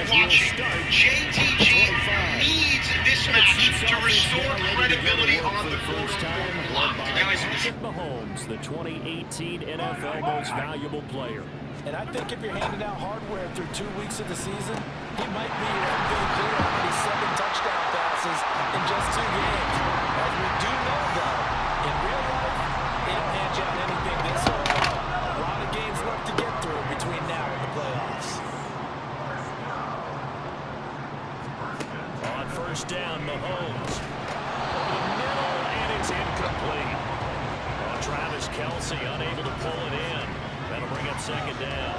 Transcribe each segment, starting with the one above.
watching. JTG needs this match to restore credibility on the quote-unquote block. Now, Mahomes, the 2018 NFL Most Valuable Player. And I think if you're handing out hardware through 2 weeks of the season, he might be your MVP on these 7 touchdown passes in just 2 games. As we do know, though, in real life, he don't hand you out anything this early. A lot of games left to get through between now and the playoffs. On first down, Mahomes. Over the middle, and it's incomplete. Travis Kelce unable to pull it in. That'll bring up second down.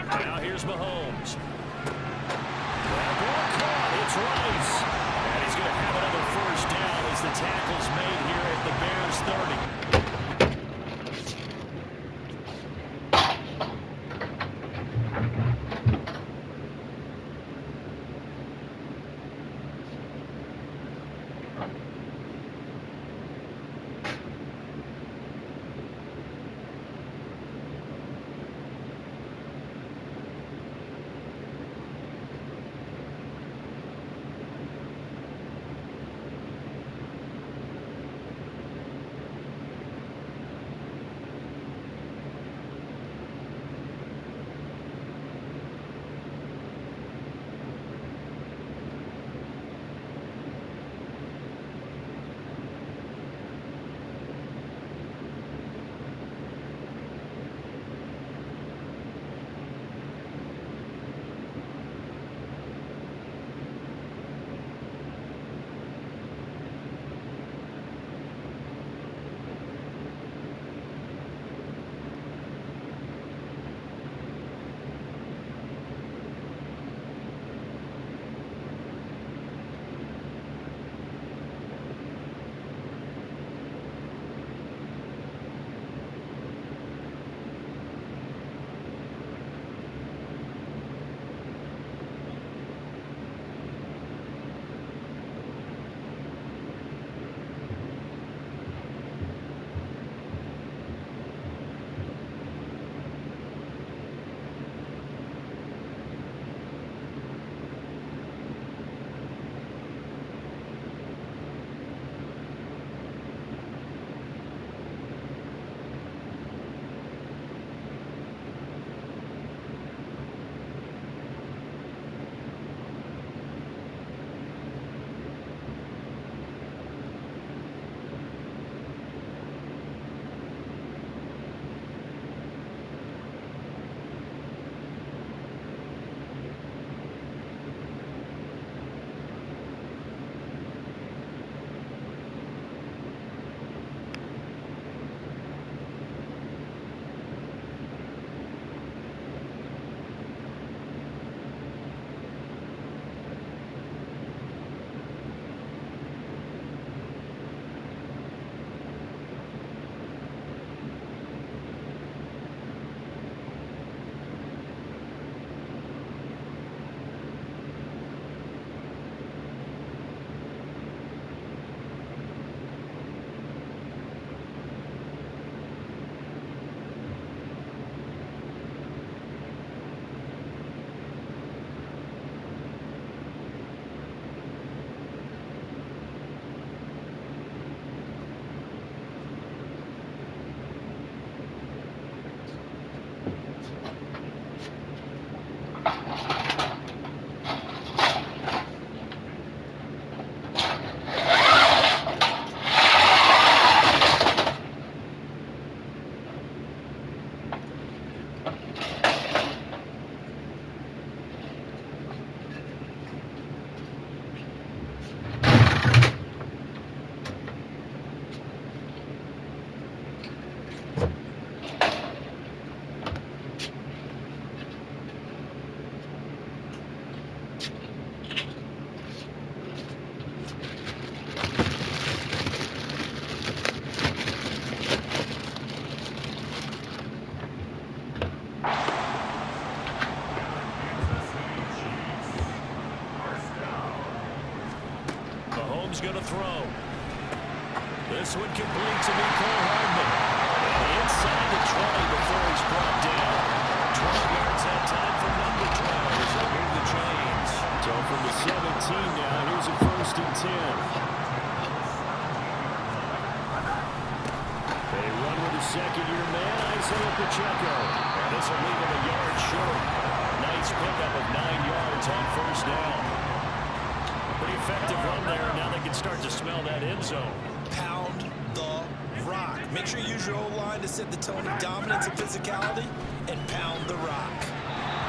Now here's Mahomes. That ball caught. It's Rice. And he's going to have another first down as the tackle's made here at the Bears 30. This one complete to Nicole Hardman. And inside the 20 before he's brought down. 12 yards that time for number 12 as they move the chains. So from the 17 now, here's a 1st and 10. They run with a second-year man, Isaiah Pacheco. And this will leave him a yard short. Nice pickup of 9 yards on 1st down. Pretty effective run there. Now they can start to smell that end zone. Pound the rock. Make sure you use your O-line to set the tone of dominance and physicality, and pound the rock.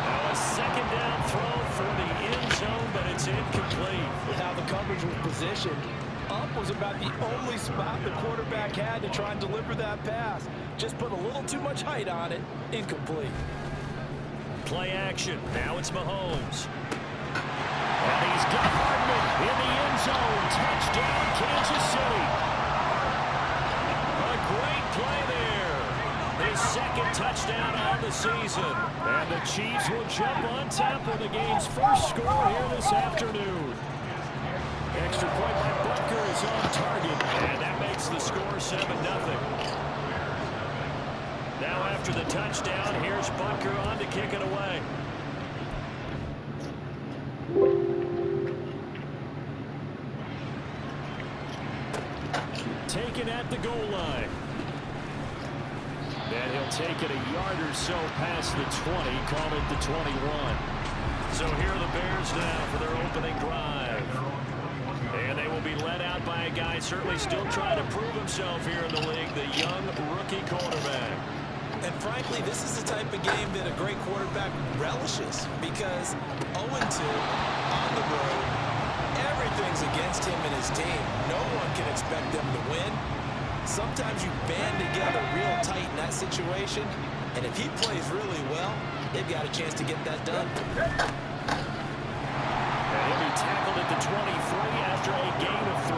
Now a 2nd down throw for the end zone, but it's incomplete. How the coverage was positioned. Up was about the only spot the quarterback had to try and deliver that pass. Just put a little too much height on it. Incomplete. Play action. Now it's Mahomes. And he's got Hardman in the end zone. Touchdown, Kansas City. A great play there. His 2nd touchdown on the season. And the Chiefs will jump on top of the game's first score here this afternoon. Extra point by Butker is on target. And that makes the score 7-0. Now after the touchdown, here's Butker on to kick it away. Taken at the goal line. And he'll take it a yard or so past the 20, call it the 21. So here are the Bears now for their opening drive. And they will be led out by a guy certainly still trying to prove himself here in the league, the young rookie quarterback. And frankly, this is the type of game that a great quarterback relishes, because 0-2 on the road, everything's against him and his team. No one can expect them to win. Sometimes you band together real tight in that situation, and if he plays really well, they've got a chance to get that done. And he'll be tackled at the 23 after a gain of 3.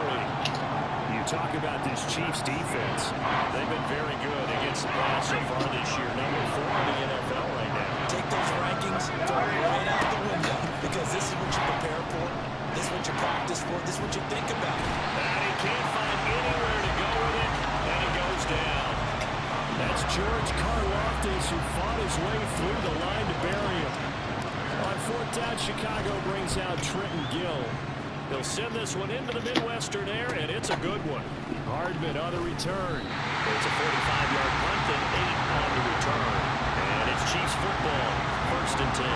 You talk about this Chiefs defense. They've been very good against the pass so far this year. Number 4 in the NFL right now. Take those rankings, throw it right out the window, because this is what you prepare for. This is what you practice for. This is what you think about. And he can't find anywhere to go with it, and he goes down. That's George Karlaftis, who fought his way through the line to bury him. On 4th down, Chicago brings out Trenton Gill. They'll send this one into the Midwestern air, and it's a good one. Hardman on the return. It's a 45-yard punt and 8 on the return. And it's Chiefs football, 1st and 10.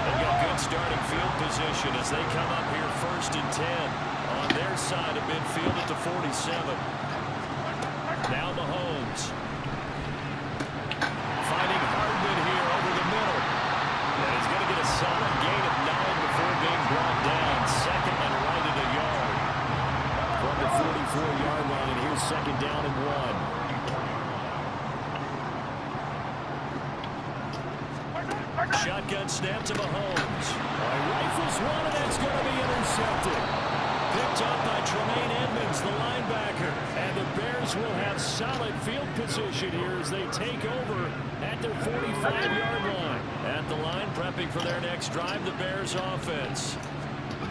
They've got good starting field position as they come up here 1st and 10 on their side of midfield at the 47. Now Mahomes. Finding Hardman here over the middle. And he's going to get a solid gain of 9 before being brought down. 2nd and right at a yard. From the 44-yard line, here's 2nd down and 1. Shotgun snap to Mahomes. Rifles one, and that's going to be intercepted. Picked up by Tremaine Edmonds, the linebacker. And the Bears will have solid field position here as they take over at their 45-yard line. At the line, prepping for their next drive, the Bears offense.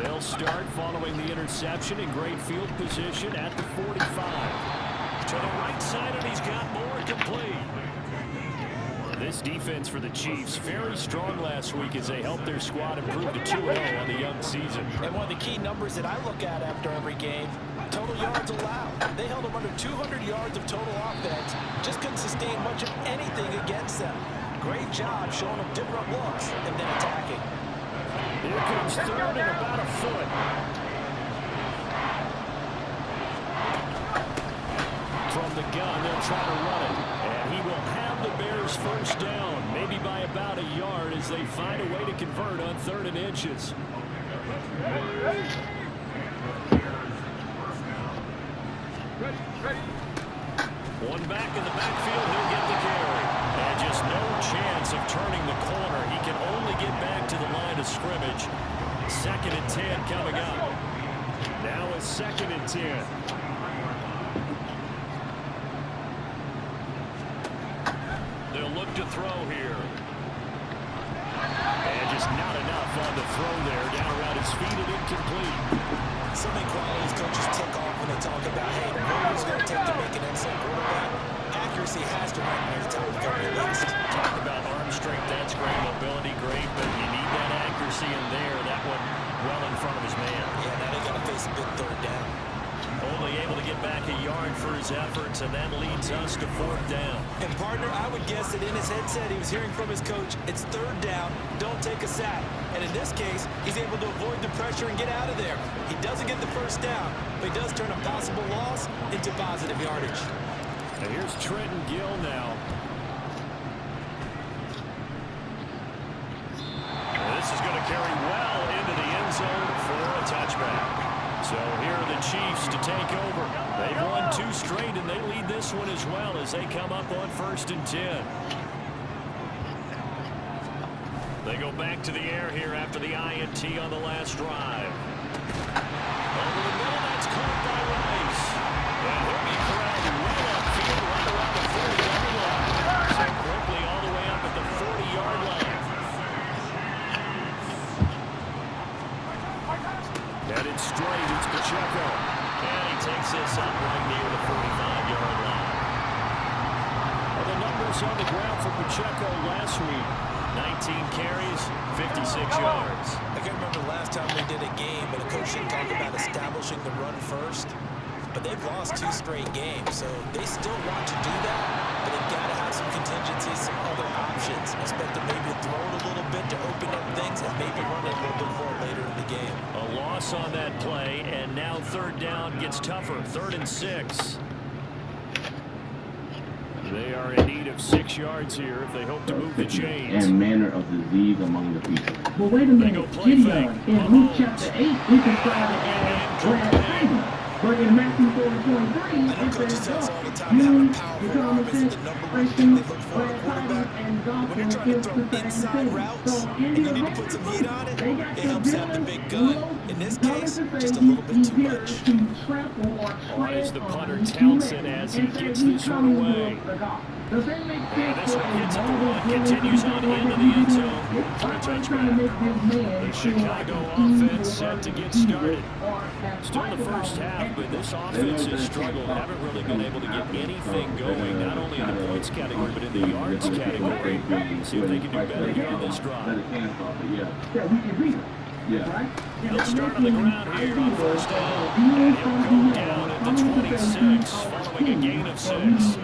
They'll start following the interception in great field position at the 45. To the right side, and he's got more complete. This defense for the Chiefs, very strong last week as they helped their squad improve to 2-0 on the young season. And one of the key numbers that I look at after every game, total yards allowed. They held them under 200 yards of total offense. Just couldn't sustain much of anything against them. Great job showing them different looks and then attacking. Here comes 3rd and about a foot. From the gun, they'll try to run it. And he will have the Bears 1st down, maybe by about a yard as they find a way to convert on 3rd and inches. One back in the backfield, he'll get the carry. And just no chance of turning the corner. He can only get back to the line of scrimmage. 2nd and 10 coming up. Now a 2nd and 10. They'll look to throw here. And just not enough on the throw there. Down around his feet and incomplete. So many qualities coaches tick off when they talk about, hey, what is going to take to make an excellent quarterback? Accuracy has to rank near the top of every list. Talk about arm strength, that's great. Mobility, great, but you need that accuracy in there. That one well in front of his man. Yeah, now they got to face a big third down. Only able to get back a yard for his efforts, and that leads us to 4th down. And partner, I would guess that in his headset he was hearing from his coach, it's 3rd down, don't take a sack. And in this case, he's able to avoid the pressure and get out of there. He doesn't get the 1st down, but he does turn a possible loss into positive yardage. And here's Trenton Gill now. And this is going to carry well into the end zone for a touchback. So here are the Chiefs to take over. They've won 2 straight, and they lead this one as well as they come up on 1st and 10. They go back to the air here after the INT on the last drive. Over the middle, that's caught by Rice. And he'll be corralled well upfield right around the 40-yard line. So quickly all the way up at the 40-yard line. Headed straight, it's Pacheco. And he takes this up right near the 45-yard line. Well, the numbers on the ground for Pacheco last week. 19 carries, 56 yards. I can remember the last time we did a game, and the coach didn't talk about establishing the run first. But they've lost 2 straight games, so they still want to do that. But they've got to have some contingencies, some other options. Expect to maybe throw it a little bit to open up things and maybe run it a little bit more later in the game. A loss on that play, and now 3rd down gets tougher. 3rd and 6. They are in need of 6 yards here if they hope to move the chains. And manner of disease among the people. Well, wait a minute. Gideon, in Luke chapter 8, we described it as glad tidings. But in Matthew 4:23, it says, you become a sense, glad tidings and gospel When you're trying to throw inside routes and you need to put some heat on it, it helps to have the big gun. In this case, just a little bit too much. As the punter Townsend as he gets this one away. Does that make sense? This one gets at the one, continues on into the end zone for a touchback. The Chicago offense set to get started. Still the first half, but this offense has struggled. Haven't really been able to get anything going, not only in the points category, but in the yards category. See if they can do better here on this drive. Yeah, we can beat it. Yeah. They'll start on the ground here on 1st down. And he'll go down at the 26, following a gain of 6.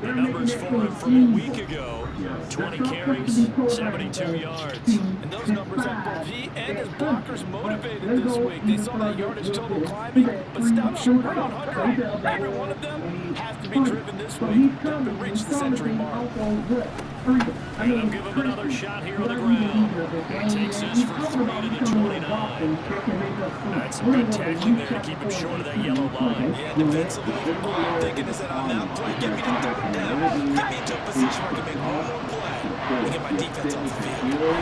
The numbers for him from a week ago, 20 carries, 72 yards. And those numbers have both he and his blockers motivated this week. They saw that yardage total climbing, but stopped short of 100. Every one of them has to be driven this week to reach the century mark. And they'll give him another shot here on the ground. He takes this for 3 to the 29. That's some good tackling there to keep him short of that yellow line. Yeah, defensively, all I'm thinking is that on that play, get me to 3rd down, get me into a position where I can make one more play and get my defense off the field.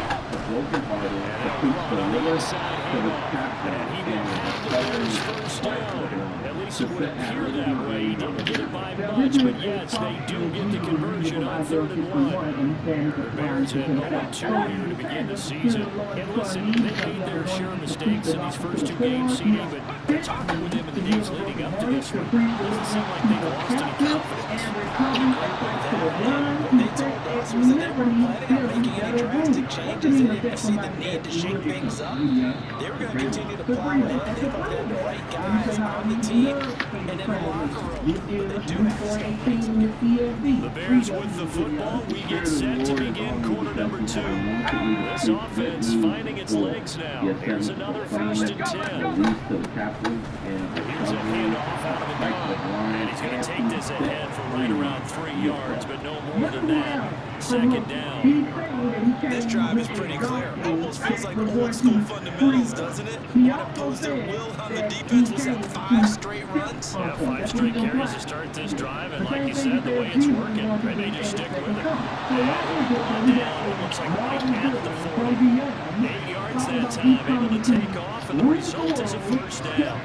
And on the inside handoff. And he will have the Bears 1st down. At least it would appear that way. He didn't get it by much, but yes, they do get the conversion on 3rd and 1. The Bears had 0-2 here to begin the season. And listen, they made their share of mistakes in these first 2 games, CD, but talking with them in the days leading up to this one, doesn't seem like they've lost any confidence. What they told us was that they weren't planning on making any drastic changes. They didn't see the need to shake things up. They were going to continue to plow ahead. They thought they had the right guys on the team and in the locker room. But they do have to step things up. The Bears with the football. We get set to begin quarter number 2. This offense finding its legs now. Here's another 1st and 10. Here's a handoff out of the gun. And he's going to take this ahead for right around 3 yards, but no more than that. 2nd down. This drive is pretty clear. Almost feels like old school fundamentals, doesn't it? Want to impose their will on the defense. Was that 5 straight runs? Yeah, 5 straight carries to start this drive, and like you said, the way it's working, they may just stick with it. And on down, it looks like right at the 40. 8 yards that time, able to take off, and the result is a first down.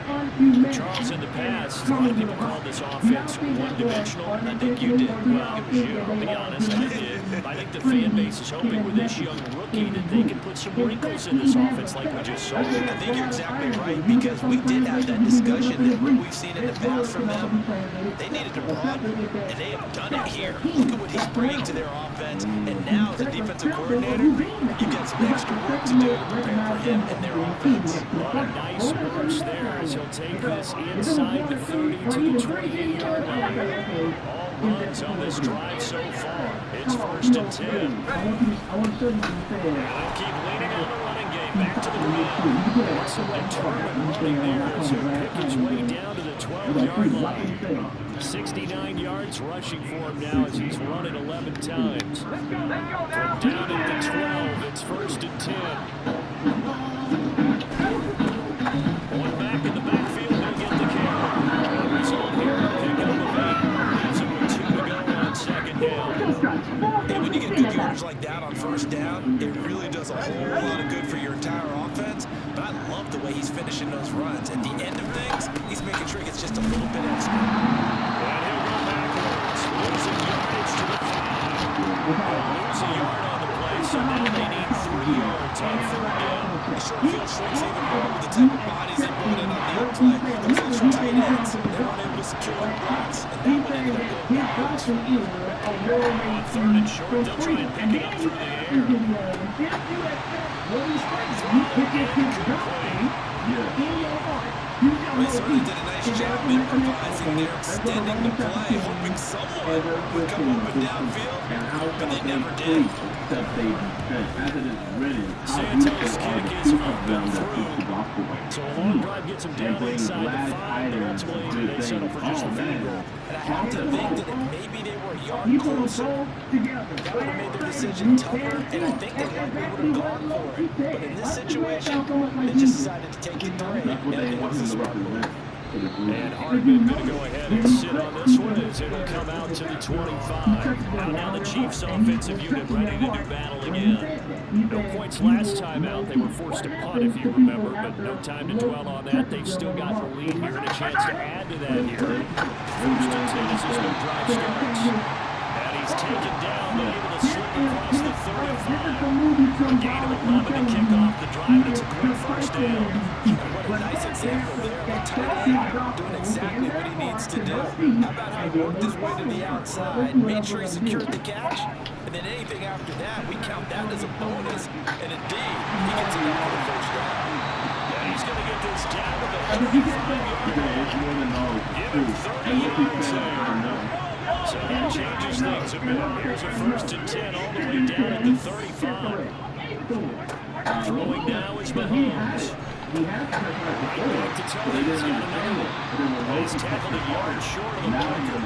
Charles, in the past, a lot of people called this offense one-dimensional. I think you did. Well, it was you. I'll be honest, I did. I think the fan base is hoping with this young rookie that they can put some wrinkles in this offense like we just saw. I think you're exactly right, because we did have that discussion that what we've seen in the past from them, they needed to run, and they have done it here. Look at what he's bringing to their offense, and now as a defensive coordinator, you've got some extra work to do to prepare for him and their offense. What a nice burst there as he'll take this inside the 30 to the 28-yard line. All runs on this drive so far. It's 1st and 10. And they'll keep leaning on the running game. Back to the ground. Some determined running there as he'll pick his way down to the 12-yard line. 69 yards rushing for him now as he's run it 11 times. From down at the 12, it's 1st and 10. One back in the backfield, he'll get the carry. He's on here to pick up a 8. Leaves him with 2 to go on 2nd down. And when you get good yards like that on 1st down, it really does a whole lot of good for your entire offense. But I love the way he's finishing those runs. At the end of things, he's making sure he gets just a little bit extra. And he'll go backwards, losing yardage to the 5. They'll lose a yard on the play, so now they need 3 yards on 3rd down. The short field shrinks even more with the type of bodies they brought in on the play. Those extra tight ends, they're unable to secure the blocks, and that one ended up going backwards. On 3rd and short, they'll try and pick it up through the air. They certainly did a nice job improvising there, extending the play, hoping someone would come open downfield, but they never did. Santos' kick is up and through. So a long drive gets them down inside the 5, but ultimately they settle for just a field goal. And I have to think that if maybe they were a yard closer, that would have made their decision tougher, and I think they likely would have gone for it. But in this situation, they just decided to take the 3, and it was a smart move. And Hardman going to go ahead and sit on this one as it'll come out to the 25. Now the Chiefs offensive unit ready to do battle again. No points last time out. They were forced to punt, if you remember, but no time to dwell on that. They've still got the lead here and a chance to add to that here. 1st and 10 as this new drive starts. And he's taken down, but able to slip across the 35. A gain of 11 to kick off the drive. It's a quick 1st down. What a nice example there of a tight end doing exactly what he needs to do. How about how he worked his way to the outside, made sure he secured the catch, and then anything after that, we count that as a bonus, and indeed, he gets it out for the 1st down. And he's going to get this down to the 35-yard line. Give him 30 yards there. So that changes things a bit. Here's a 1st and 10 all the way down at the 35. Throwing now is Mahomes. Right back to tell him he's got another one. He's tackled a yard short of the marker.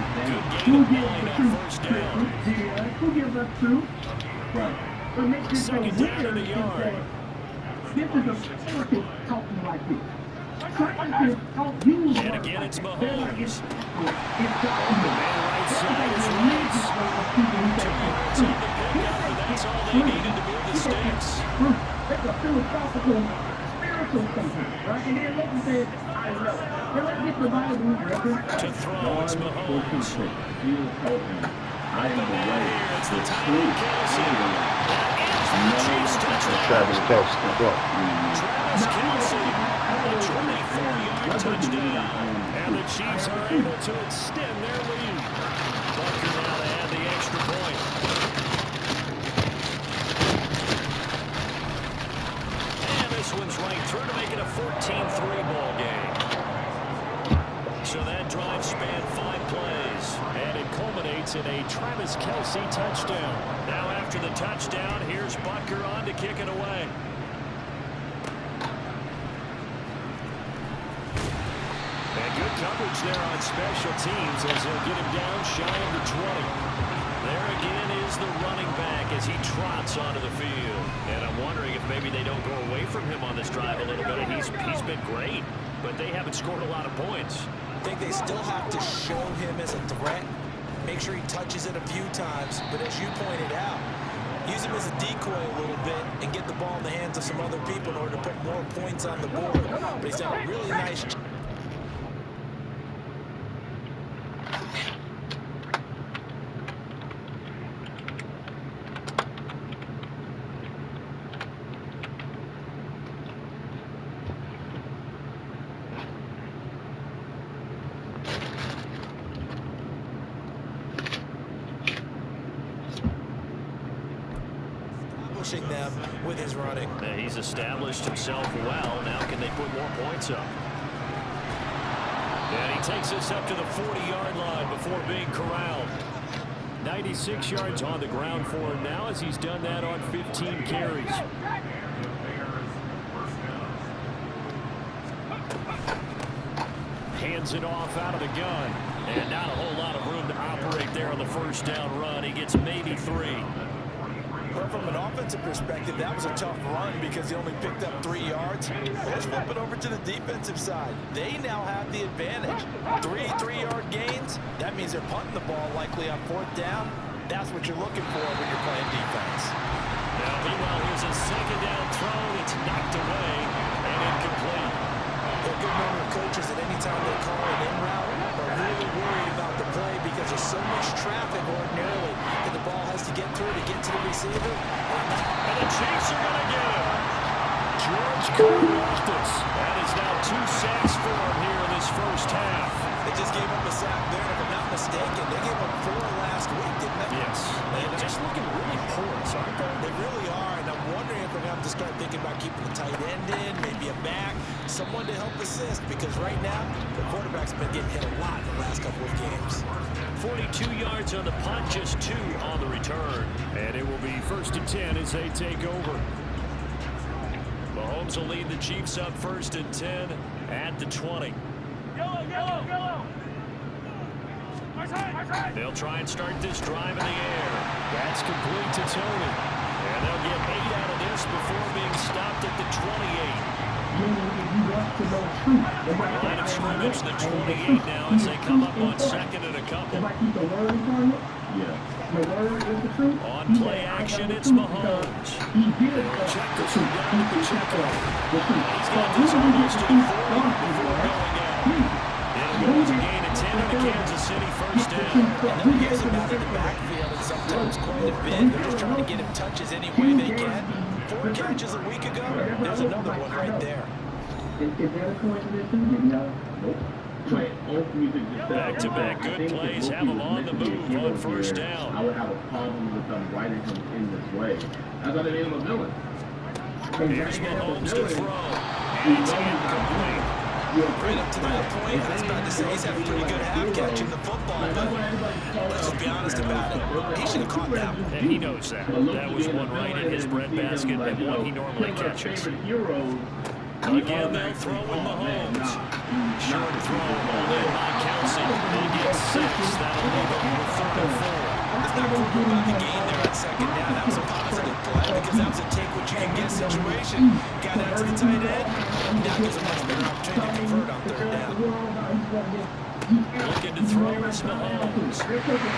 Good gain of 9 on 1st down. 2nd down in the yard. And again, it's Mahomes. The man right side is Rice. 2 yards on the pickup, and that's all they needed to move the sticks. To throw, it's Mahomes. Open man here, it's the time of Kelsey. And the Chiefs touchdown. Travis Kelce. Travis Kelce, a 24-yard touchdown. And the Chiefs are able to extend their lead. Bucker now to add the extra point. And this one's right through to make it a 14-3 ball game. So that drive spanned 5 plays, and it culminates in a Travis Kelce touchdown. Now after the touchdown, here's Bucker on to kick it away. And good coverage there on special teams as they'll get him down shy of the 20. There again is the running back as he trots onto the field. And I'm wondering if maybe they don't go away from him on this drive a little bit. He's been great, but they haven't scored a lot of points. I think they still have to show him as a threat, make sure he touches it a few times, but as you pointed out, use him as a decoy a little bit and get the ball in the hands of some other people in order to put more points on the board. But he's done a really nice job. Them with his running. Yeah, he's established himself well. Now can they put more points up? And he takes us up to the 40-yard line before being corralled. 96 yards on the ground for him now as he's done that on 15 carries. Hands it off out of the gun. And not a whole lot of room to operate there on the first down run. He gets maybe 3. But from an offensive perspective, that was a tough run because he only picked up 3 yards. Let's flip it over to the defensive side. They now have the advantage. 3 3-yard gains. That means they're punting the ball likely on 4th down. That's what you're looking for when you're playing defense. Now, meanwhile, here's a 2nd down throw. It's knocked away and incomplete. A good number of coaches at any time they call an in route are really worried about the play because there's so much traffic ordinarily that the ball has to get through to get to the receiver. And the Chiefs are going to get him. George Karlaftis. That is now 2 sacks for him here in this first half. They just gave up a sack there, and if I'm not mistaken, they gave up 4 last week, didn't they? Yes. They're just looking really porous, aren't they? They really are, and I'm wondering if they're going to have to start thinking about keeping the tight end in, maybe a back, someone to help assist, because right now, the quarterback's been getting hit a lot in the last couple of games. 42 yards on the punt, just 2 on the return. And it will be 1st and 10 as they take over. Mahomes will lead the Chiefs up 1st and 10 at the 20. Yellow. They'll try and start this drive in the air. That's complete to Tony. And they'll get 8 out of this before being stopped at the 28. Line of scrimmage, the 28 now as they come up on 2nd and a couple. On play action, it's Mahomes. Check this one down at the checkout. He's got this almost to the 40 before going out. It'll go as a gain of 10 in the Kansas City 1st down. And they're using that in the backfield and sometimes quite a bit. They're just trying to get him touches any way they can. 4 catches a week ago, there's another one right there. Back-to-back good plays have him on the move on 1st down. I would have a problem with them writing him in this way. I thought they made him a villain. Here's Mahomes to throw. And it's incomplete. Right up to that point, I was about to say he's had a pretty good half catching the football, but let's just be honest about it. He should have caught that one. And he knows that. That was one right in his breadbasket and one he normally catches. Again, they'll throw with Mahomes. Short throw, pulled in by Kelsey. They get 6. That'll leave them with 3rd and 4. Let's not forget about the gain there at 2nd down. That was a positive play because that was a take-what-you-can-get situation. Got out to the tight end. Now gives a much better opportunity to convert on 3rd down. Looking to throw is Mahomes. He's taking it.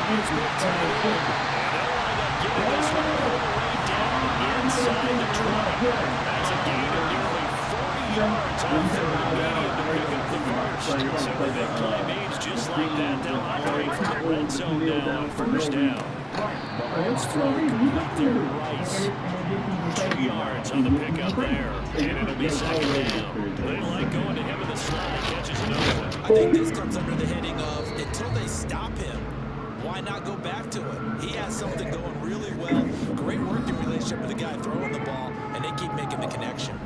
He's been tight end. And they'll wind up getting this one all the way down inside the 20. That's a gain of nearly 40 yards on 3rd and medium to pick up the first. So the big play means just like that, they'll operate from the red zone now on 1st down. Mahomes throw complete there to Rice. 2 yards on the pickup there. And it'll be 2nd down. They like going to him in the slot. He catches another one. I think this comes under the heading of until they stop him, why not go back to him? He has something going really well. Great working relationship with the guy throwing the ball, and they keep making the connection.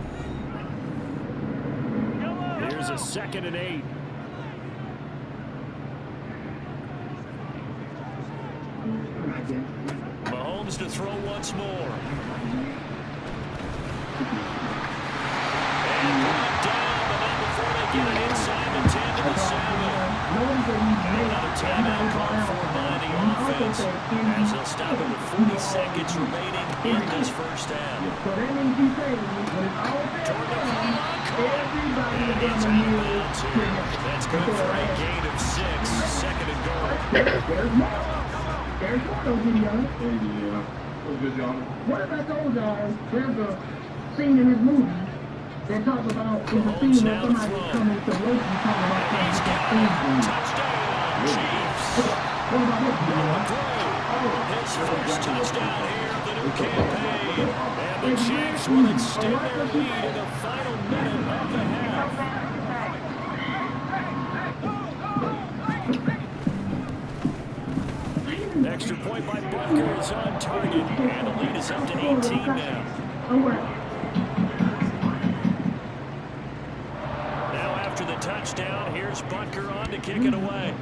Here's a 2nd and 8. Mahomes to throw once more. And brought down, but not before they get it inside the 10 to the 7. Another timeout called for by the offense as they'll stop it with 40 seconds remaining in this 1st half. Jordan and he's out of bounds here. That's good for a gain of 6. 2nd and goal. There's one of those videos. Yeah. Good job. What if I told y'all there's a scene in this movie that talks about it's a scene where somebody coming to Loki talking about trying to get things. Touchdown, Chiefs. What about this video? His first touchdown here of the new campaign. And the Chiefs will extend their lead in the final minute of the half. Extra point by Butker is on target, and the lead is up to 18 now. Now after the touchdown, here's Butker on to kick it away.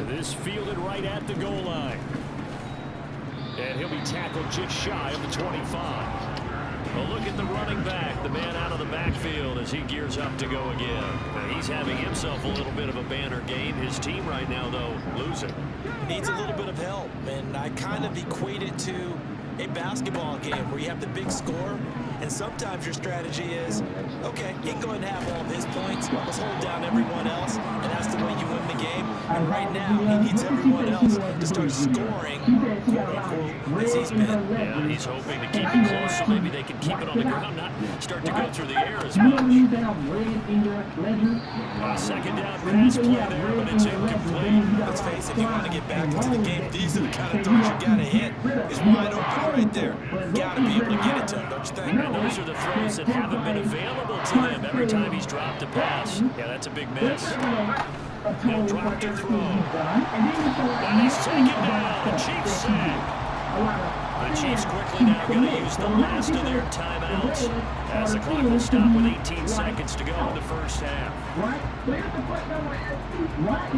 This fielded right at the goal line. And he'll be tackled just shy of the 25. Well, look at the running back, the man out of the backfield as he gears up to go again. Now, he's having himself a little bit of a banner game. His team right now, though, losing. Needs a little bit of help, and I kind of equate it to a basketball game where you have the big score, and sometimes your strategy is, okay, he can go ahead and have all of his points, let's hold down everyone else, and that's the way you win the game. And right now, he needs everyone else to start scoring, quote-unquote, as he's been. Yeah, he's hoping to keep it close so maybe they can keep it on the ground, not start to go through the air as much. Second down pass play there, but it's incomplete. Let's face it, if you want to get back into the game, these are the kind of throws you got to hit. It's wide open right there. Got to be able to get it to him, don't you think? And those are the throws that haven't been available to him every time he's dropped a pass. Yeah, that's a big miss. No drop to throw. And he's taken down. The Chiefs sack. The Chiefs quickly now going to use the last of their timeouts as the clock will stop with 18 seconds to go in the first half.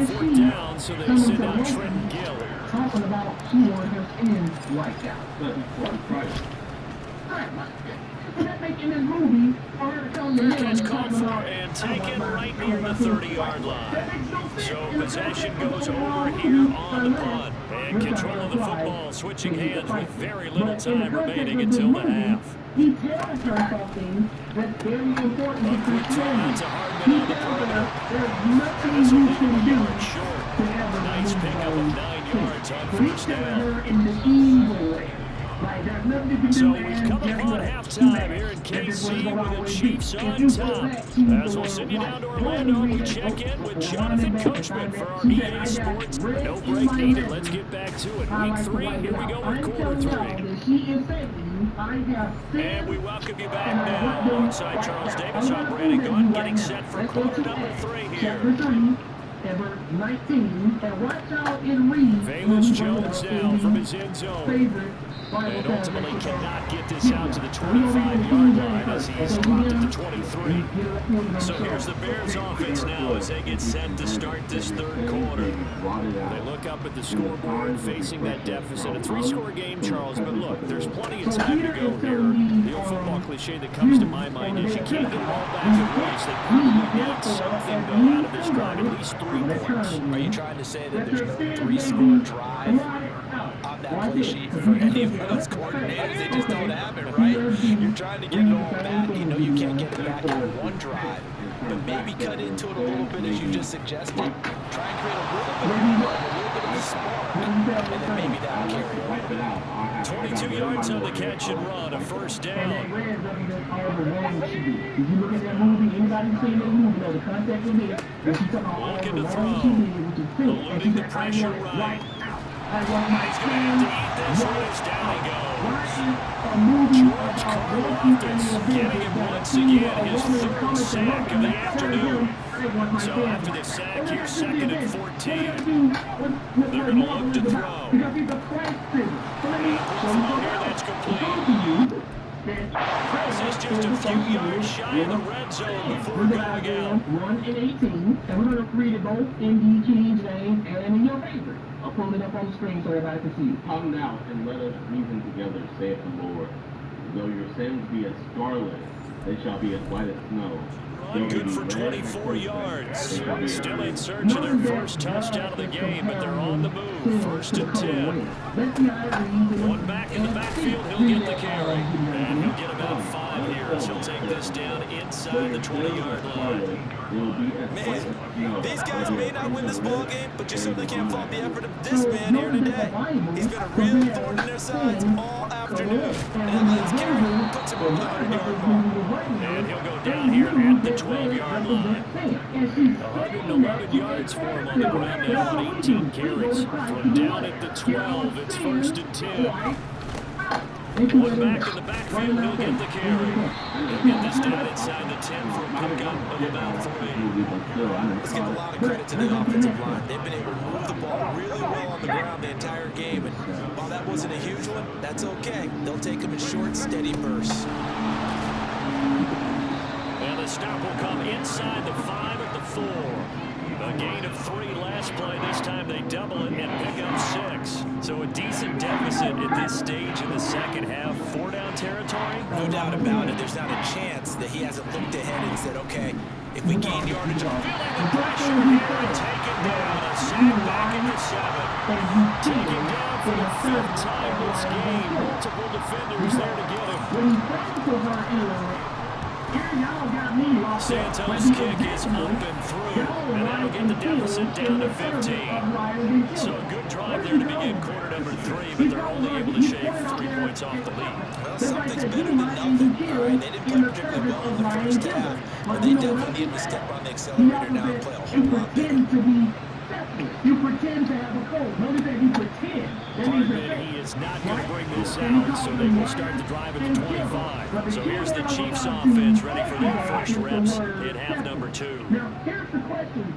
Fourth down, so they send out Trenton Gill. Talking about he wants his ends right out. Fair catch called for and taken right near the 30-yard line. So possession goes over here on the punt. And control of the football switching hands with very little time remaining until the half. He tells her something that's very important. A quick turn to Hardman on the perimeter. There's nothing you can do. Nice pickup of 9 yards on first down. So we've come upon halftime here in KC with the Chiefs on top. As we'll send you down to Orlando, we check in with Jonathan Coachman for our EA Sports. No break needed. Let's get back to it. Week 3, here we go with quarter 3. And we welcome you back now alongside Charles Davis. I'm Brandon Gunn getting set for quarter number 3 here. Valus Jones now from his end zone. And ultimately cannot get this out to the 25-yard line as he's dropped at the 23. So here's the Bears offense now as they get set to start this third quarter. They look up at the scoreboard facing that deficit. A 3-score game, Charles, but look, there's plenty of time to go here. The old football cliche that comes to my mind is you can't get the ball back at once. They probably need something, though, out of this drive, at least 3 points. Are you trying to say that there's no 3-score drive on that play sheet for any of those coordinators? They just don't have it, right? You're trying to get it all back. You know you can't get it back in one drive, but maybe cut into it a little bit as you just suggested. Try and create a little bit of run, a little bit of a spark, and then maybe that'll carry over. 22 yards on the catch and run, a first down. If you look at that movie, anybody seen that movie, know the context of it. Looking to throw. Eluding the pressure right. He's going to have to eat this one as down he goes. George Karlaftis getting it once again, his third sack of the afternoon. So after the sack, here's second and 14. They're going to look to throw. Throw here, that's complete. This is just a few yards shy of the red zone before going out. 1 and 18, and we're going to read it both in the King's name and in your favorite. I'll pull it up on the screen so everybody can see it. Come now and let us reason together, saith the Lord. Though your sins be as scarlet, They shall be as white as snow. Run good for 24 yards. Still in search of their first touchdown of the game, but they're on the move. 1st and 10. One back in the backfield, he'll get the carry. And he'll get about 5 here as he'll take this down inside the 20-yard line. Man, these guys may not win this ball game, but you certainly can't fault the effort of this man here today. He's been a real thorn in their sides all afternoon. And that last carry puts him over the 100-yard mark. And he'll go down here at the 12-yard line. 111 yards for him on the ground now on 18 carries. From down at the 12, it's 1st and 10. One back in the backfield, he'll get the carry. He'll get this down inside the 10 for a pickup of about 3. Let's give a lot of credit to the offensive line. They've been able to move the ball really well on the ground the entire game. And while that wasn't a huge one, that's okay. They'll take them in short, steady bursts. And the stop will come inside the 5 at the 4. A gain of 3 last play. This time they double it and pick up 6. So a decent deficit at this stage in the second half. 4-down territory? No doubt about it. There's not a chance that he hasn't looked ahead and said, okay, if we gain yardage on Feeling the pressure here and taken down. A sack back at the 7. Taken down for the 5th time this game. Multiple defenders there to get him. Santos' kick is up and through, and that'll get the deficit down to 15. So a good drive there to begin quarter number 3, but they're only able to shave 3 points off the lead. Well, something's better than nothing. All right, they didn't play particularly well in the first half, but they definitely needed to step on the accelerator now and play a whole lot better. You pretend to have a cold. Notice that you pretend. Hardman, he is not going to bring this out, so they will start the drive at the 25. So here's the Chiefs offense ready for their first reps in half number 2. Now, here's the question,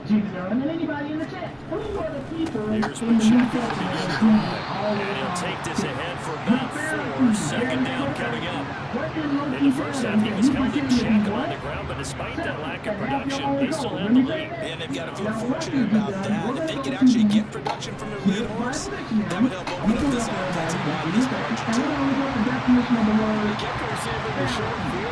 Junior, and anybody in the chat. Who are the people Here's Pacheco to begin the drive, and he'll take this ahead for about 4. Second down coming up. In the first half, he was held in check on the ground, but despite that lack of production, they still have the lead. And they've got to feel fortunate about that. If they could actually get production from their lead horse, that would help open up this offensive line this margin too.